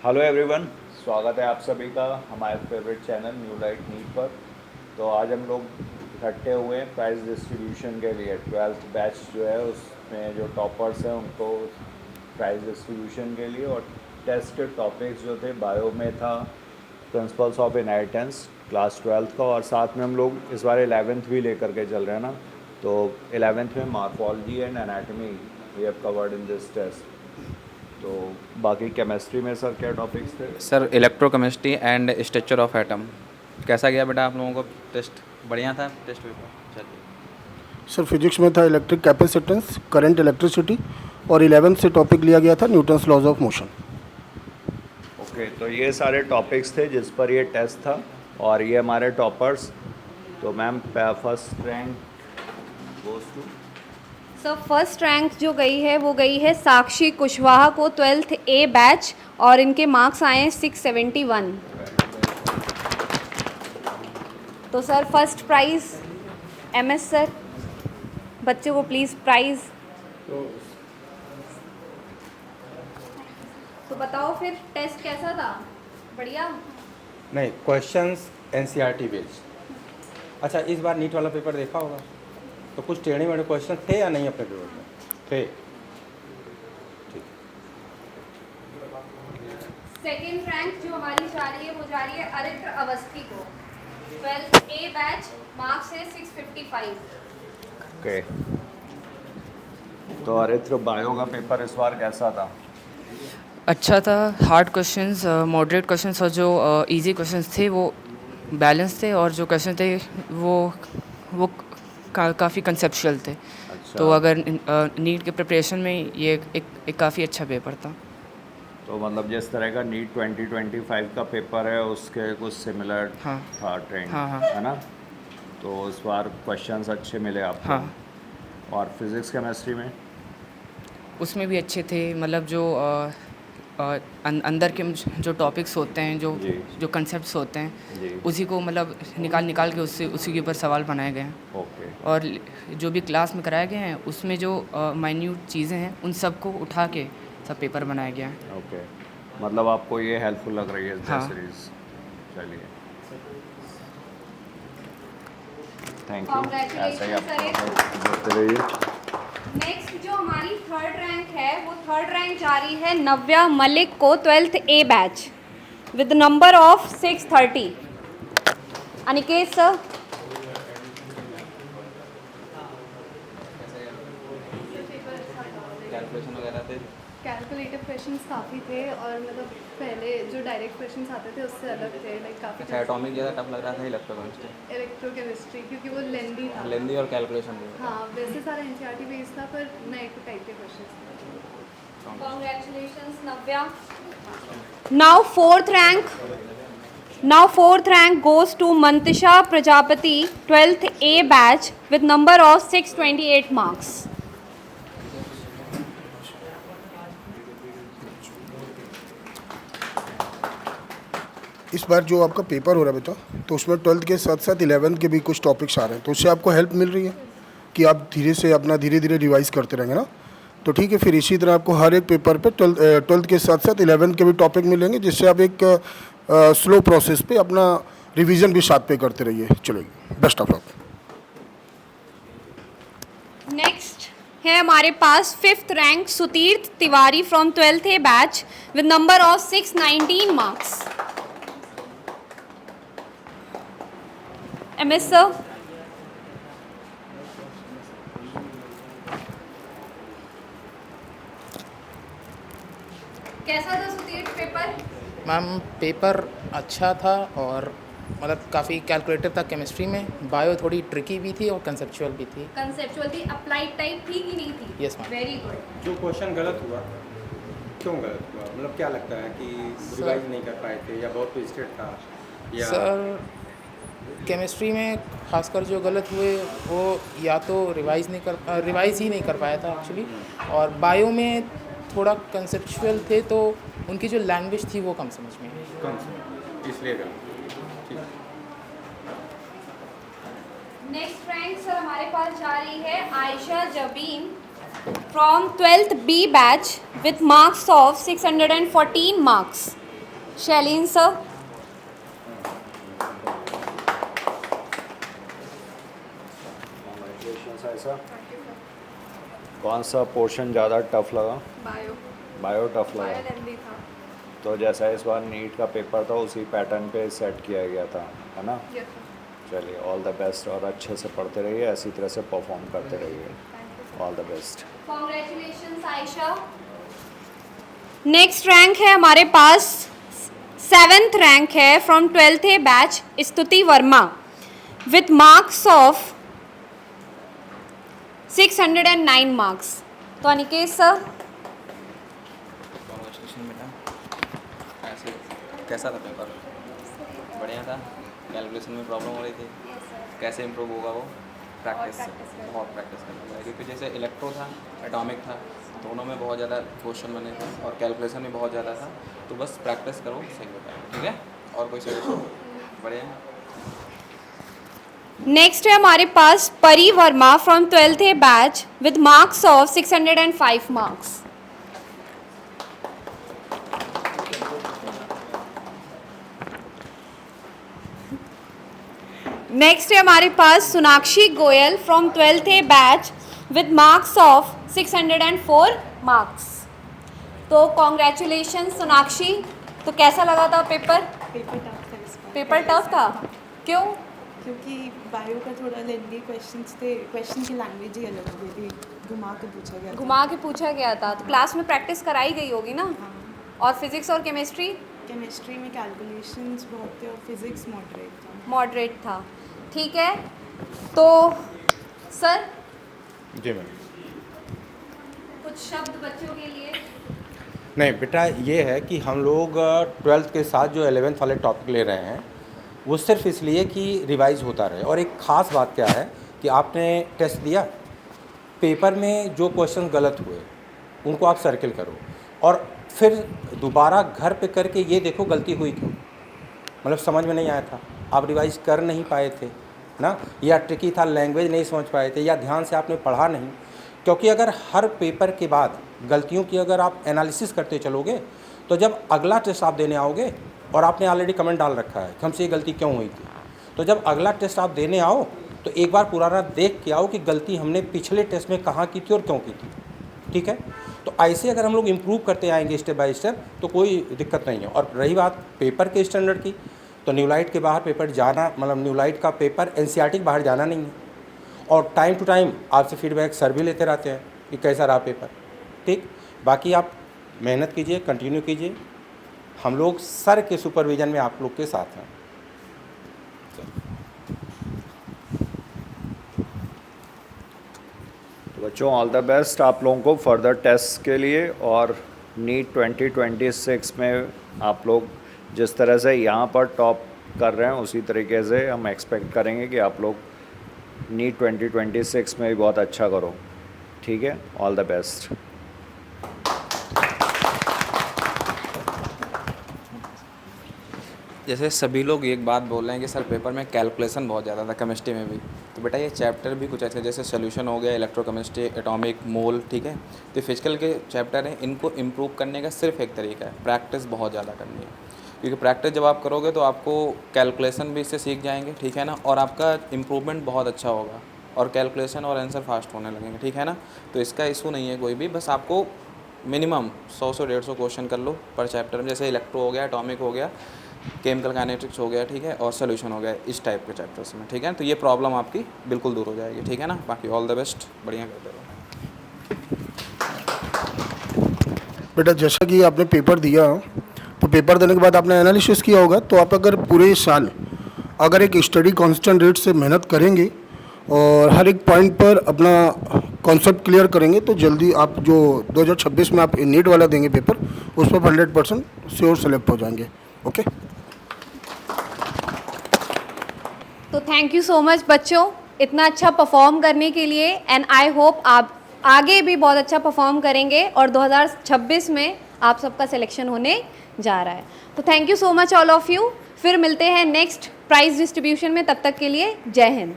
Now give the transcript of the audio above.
Hello everyone, स्वागत है आप सभी का हमारे favourite channel new light NEET पर। तो आज हम लोग इकट्ठे हुए हैं प्राइज़ डिस्ट्रीब्यूशन के लिए। 12th बैच जो है उसमें जो टॉपर्स हैं उनको प्राइज़ डिस्ट्रीब्यूशन के लिए, और टेस्ट के टॉपिक्स जो थे बायो में था principles of inheritance class 12th का, और साथ में हम लोग इस बार 11th भी लेकर के चल रहे हैं ना। तो 11th में morphology and anatomy we have covered in this test. तो बाकी केमिस्ट्री में सर क्या टॉपिक्स थे? Sir electrochemistry and structure of atom. कैसा गया बेटा आप लोगों को टेस्ट? बढ़िया था टेस्ट पेपर। चलिए। सर फिजिक्स में था इलेक्ट्रिक कैपेसिटेंस, करंट इलेक्ट्रिसिटी, और 11th से टॉपिक लिया गया था Newton's laws of motion. Okay, तो ये सारे टॉपिक्स थे जिस पर ये टेस्ट था, और ये हमारे टॉपर्स। तो ma'am first rank goes to. Sir first rank जो गई है वो गई है साक्षी कुशवाहा को, 12th A बैच, और इनके मार्क्स आए हैं 671। तो sir first prize MS sir, बच्चे को प्लीज़ प्राइज़। तो बताओ फिर टेस्ट कैसा था? बढ़िया। नहीं, क्वेश्चंस एनसीईआरटी बेस्ड। अच्छा, इस बार नीट वाला पेपर देखा होगा, तो कुछ टेढ़े मेढ़े क्वेश्चन थे या नहीं अपने पेपर में? थे। ठीक। सेकेंड रैंक जो हमारी जा रही है वो जा रही है अरित्र अवस्थी को, 12th A बैच, मार्क्स है 655। ओके, तो अरित्र बायो का पेपर इस बार कैसा था? अच्छा था। हार्ड क्वेश्चंस, मॉडरेट क्वेश्चंस, और जो इजी क्वेश्चंस थे वो बैलेंस थे, और जो क्वेश्चन थे वो काफ़ी कंसेप्चुअल थे। अच्छा, तो अगर नीट के प्रिपरेशन में ये एक काफ़ी अच्छा पेपर था। तो मतलब जिस तरह का नीट 2025 का पेपर है उसके कुछ सिमिलर हाँ। था ट्रेंड, हाँ, हाँ। है ना? तो इस बार क्वेश्चंस अच्छे मिले आपको। हाँ। और फिज़िक्स केमिस्ट्री में? उसमें भी अच्छे थे, मतलब जो अंदर के जो टॉपिक्स होते हैं, जी। जो कंसेप्ट्स होते हैं, जी। उसी को मतलब निकाल के उसी के ऊपर सवाल बनाए गए हैं। ओके। और जो भी क्लास में कराए गए हैं उसमें जो माइन्यूट चीज़ें हैं उन सबको उठा के सब पेपर बनाया गया है। ओके, मतलब आपको ये हेल्पफुल लग रही है हाँ। सीरीज? चलिए, थैंक यू। ऐसा ही आप करते रहिए। नेक्स्ट जो हमारी थर्ड रैंक है वो थर्ड रैंक जा रही है नव्या मलिक को, 12th A batch, with number of 630। Aniket sir. Calculation वगैरह थे? कैलकुलेटिव क्वेश्चंस काफ़ी थे, और मतलब पहले जो डायरेक्ट क्वेश्चंस आते थे उससे अलग थे, लाइक अच्छा, काफ़ी एटॉमिक ज़्यादा टफ लग रहा था इलेक्ट्रोकेमिस्ट्री? इलेक्ट्रोकेमिस्ट्री, क्योंकि वो लेंदी था। लेंदी और कैलकुलेशन भी। हाँ, वैसे सारा एनसीईआरटी बेस्ड था, पर नए टाइप के क्वेश्चंस थे। Congratulations Navya. Now fourth rank goes to Mantisha Prajapati, 12th A batch, with number of 628 marks. इस बार जो आपका पेपर हो रहा है बेटा, तो उसमें 12th के साथ साथ 11th के भी कुछ टॉपिक्स आ रहे हैं, तो उससे आपको हेल्प मिल रही है कि आप धीरे धीरे रिवाइज करते रहेंगे ना। तो ठीक है, फिर इसी तरह आपको हर एक पेपर पे 12th के साथ साथ 11th के भी टॉपिक मिलेंगे, जिससे आप एक स्लो प्रोसेस पे अपना रिवीजन भी साथ पे करते रहिए। चलेगी, बेस्ट ऑफ लक। नेक्स्ट है हमारे पास fifth rank Suteerth Tiwari from 12th A batch, with number of 619 marks. MS sir. कैसा था सुतीर्थ पेपर? मैम पेपर अच्छा था, और मतलब काफ़ी कैलकुलेटिव था केमिस्ट्री में। बायो थोड़ी ट्रिकी भी थी और कंसेप्चुअल भी थी। कंसेप्चुअल थी, अप्लाइड टाइप थी कि नहीं थी? Yes, ma'am. Very good. जो क्वेश्चन गलत हुआ, क्यों गलत हुआ? मतलब क्या लगता है कि रिवाइज नहीं कर पाए थे, या बहुत ट्विस्टेड था, या सर केमिस्ट्री में खासकर जो गलत हुए वो या तो रिवाइज ही नहीं कर पाया था एक्चुअली, और बायो में थोड़ा कंसेप्चुअल थे, तो उनकी जो लैंग्वेज थी वो कम समझ में आई। कम से इसलिए गलत? ठीक। नेक्स्ट रैंक सर हमारे पास जा रही है Ayesha Jabeen from 12th B batch with marks of 614 marks. Shaileen sir. ऐसा कौन सा पोर्शन ज़्यादा टफ लगा? बायो बायो टफ लगा। लेंदी था। तो जैसा इस बार नीट का पेपर था उसी पैटर्न पे सेट किया गया था, है ना? चलिए ऑल द बेस्ट, और अच्छे से पढ़ते रहिए, ऐसी तरह से परफॉर्म करते रहिए। All the best. Congratulation Ayesha. Next rank है हमारे पास, 7th रैंक है फ्रॉम 12th A बैच, स्तुति Verma with marks of 609 marks. तो अनिकेत सर। कॉन्ग्रेचुलेशन बेटा। ऐसे कैसा था पेपर? बढ़िया था। कैलकुलेशन में प्रॉब्लम हो रही थी, कैसे इम्प्रूव होगा वो? प्रैक्टिस से, बहुत प्रैक्टिस करना पड़ेगा, क्योंकि जैसे इलेक्ट्रो था, एटॉमिक था, दोनों में बहुत ज़्यादा क्वेश्चन बने थे और कैलकुलेशन में बहुत ज़्यादा था। तो बस प्रैक्टिस करो, सही हो पाएगा। ठीक है? और कोई सजेशन? बढ़िया। नेक्स्ट है हमारे पास Pari Verma from 12th A batch with marks of 605 marks. Next है हमारे पास Sonakshi Goyal from 12th A batch with marks of 604 marks. तो कॉन्ग्रेचुलेशन सोनाक्षी। तो कैसा लगा था पेपर? पेपर टफ था इस बार। पेपर टफ था, क्यों? क्योंकि बायो का थोड़ा लेंदी क्वेश्चंस थे, क्वेश्चन की लैंग्वेज ही अलग हो गई थी, घुमा के पूछा गया था। घुमा के पूछा गया था। तो क्लास में प्रैक्टिस कराई गई होगी ना? हाँ। और फिजिक्स और केमिस्ट्री? केमिस्ट्री में कैलकुलेशंस बहुत थे और फिजिक्स मॉडरेट था। मॉडरेट था। ठीक है, तो सर जी मैम। कुछ शब्द बच्चों के लिए? नहीं बेटा, ये है कि हम लोग 12th के साथ जो 11th वाले टॉपिक ले रहे हैं वो सिर्फ इसलिए कि रिवाइज होता रहे। और एक ख़ास बात क्या है कि आपने टेस्ट दिया, पेपर में जो क्वेश्चन गलत हुए उनको आप सर्किल करो और फिर दोबारा घर पे करके ये देखो गलती हुई क्यों। मतलब समझ में नहीं आया था, आप रिवाइज कर नहीं पाए थे ना, या ट्रिकी था, लैंग्वेज नहीं समझ पाए थे, या ध्यान से आपने पढ़ा नहीं। क्योंकि अगर हर पेपर के बाद गलतियों की अगर आप एनालिसिस करते चलोगे तो जब अगला टेस्ट आप देने आओगे, और आपने ऑलरेडी कमेंट डाल रखा है कि हमसे ये गलती क्यों हुई थी, तो जब अगला टेस्ट आप देने आओ तो एक बार पुराना देख के आओ कि गलती हमने पिछले टेस्ट में कहाँ की थी और क्यों की थी। ठीक है? तो ऐसे अगर हम लोग इम्प्रूव करते आएंगे स्टेप बाय स्टेप तो कोई दिक्कत नहीं है। और रही बात पेपर के स्टैंडर्ड की, तो न्यूलाइट के बाहर पेपर जाना, मतलब न्यूलाइट का पेपर एनसीईआरटी के बाहर जाना नहीं है। और टाइम टू टाइम आपसे फीडबैक सर भी लेते रहते हैं कि कैसा रहा पेपर। ठीक, बाकी आप मेहनत कीजिए, कंटिन्यू कीजिए, हम लोग सर के सुपरविज़न में आप लोग के साथ हैं। तो बच्चों ऑल द बेस्ट आप लोगों को फर्दर टेस्ट के लिए। और नीट 2026 में आप लोग जिस तरह से यहाँ पर टॉप कर रहे हैं उसी तरीके से हम एक्सपेक्ट करेंगे कि आप लोग नीट 2026 में भी बहुत अच्छा करो। ठीक है, ऑल द बेस्ट। जैसे सभी लोग एक बात बोल रहे हैं कि सर पेपर में कैलकुलेशन बहुत ज़्यादा था, केमिस्ट्री में भी, तो बेटा ये चैप्टर भी कुछ ऐसे जैसे सोल्यूशन हो गया, इलेक्ट्रोकेमिस्ट्री, एटॉमिक, मोल, ठीक है, तो फिजिकल के चैप्टर हैं, इनको इम्प्रूव करने का सिर्फ एक तरीका है, प्रैक्टिस बहुत ज़्यादा करनी है। क्योंकि प्रैक्टिस जब आप करोगे तो आपको कैलकुलेशन भी इससे सीख जाएंगे, ठीक है ना, और आपका इम्प्रूवमेंट बहुत अच्छा होगा और कैलकुलेशन और आंसर फास्ट होने लगेंगे, ठीक है ना। तो इसका इशू नहीं है कोई भी, बस आपको मिनिमम 100 से 150 क्वेश्चन कर लो पर चैप्टर में, जैसे इलेक्ट्रो हो गया, एटॉमिक हो गया, केमिकल काइनेटिक्स हो गया, ठीक है, और सोल्यूशन हो गया, इस टाइप के चैप्टर्स में, ठीक है। तो ये प्रॉब्लम आपकी बिल्कुल दूर हो जाएगी, ठीक है ना। बाकी ऑल द बेस्ट, बढ़िया करते रहो। बेटा जैसा कि आपने पेपर दिया, तो पेपर देने के बाद आपने एनालिसिस किया होगा, तो आप अगर पूरे साल अगर एक स्टडी कांस्टेंट रेट से मेहनत करेंगे और हर एक पॉइंट पर अपना कॉन्सेप्ट क्लियर करेंगे तो जल्दी आप जो 2026 में आप नीट वाला देंगे पेपर, उस पर 100% श्योर सेलेक्ट हो जाएंगे। ओके, तो थैंक यू सो मच बच्चों इतना अच्छा परफॉर्म करने के लिए, एंड आई होप आप आगे भी बहुत अच्छा परफॉर्म करेंगे और 2026 में आप सबका सिलेक्शन होने जा रहा है। तो thank you so much all of you. फिर मिलते हैं नेक्स्ट प्राइज डिस्ट्रीब्यूशन में, तब तक के लिए जय हिंद।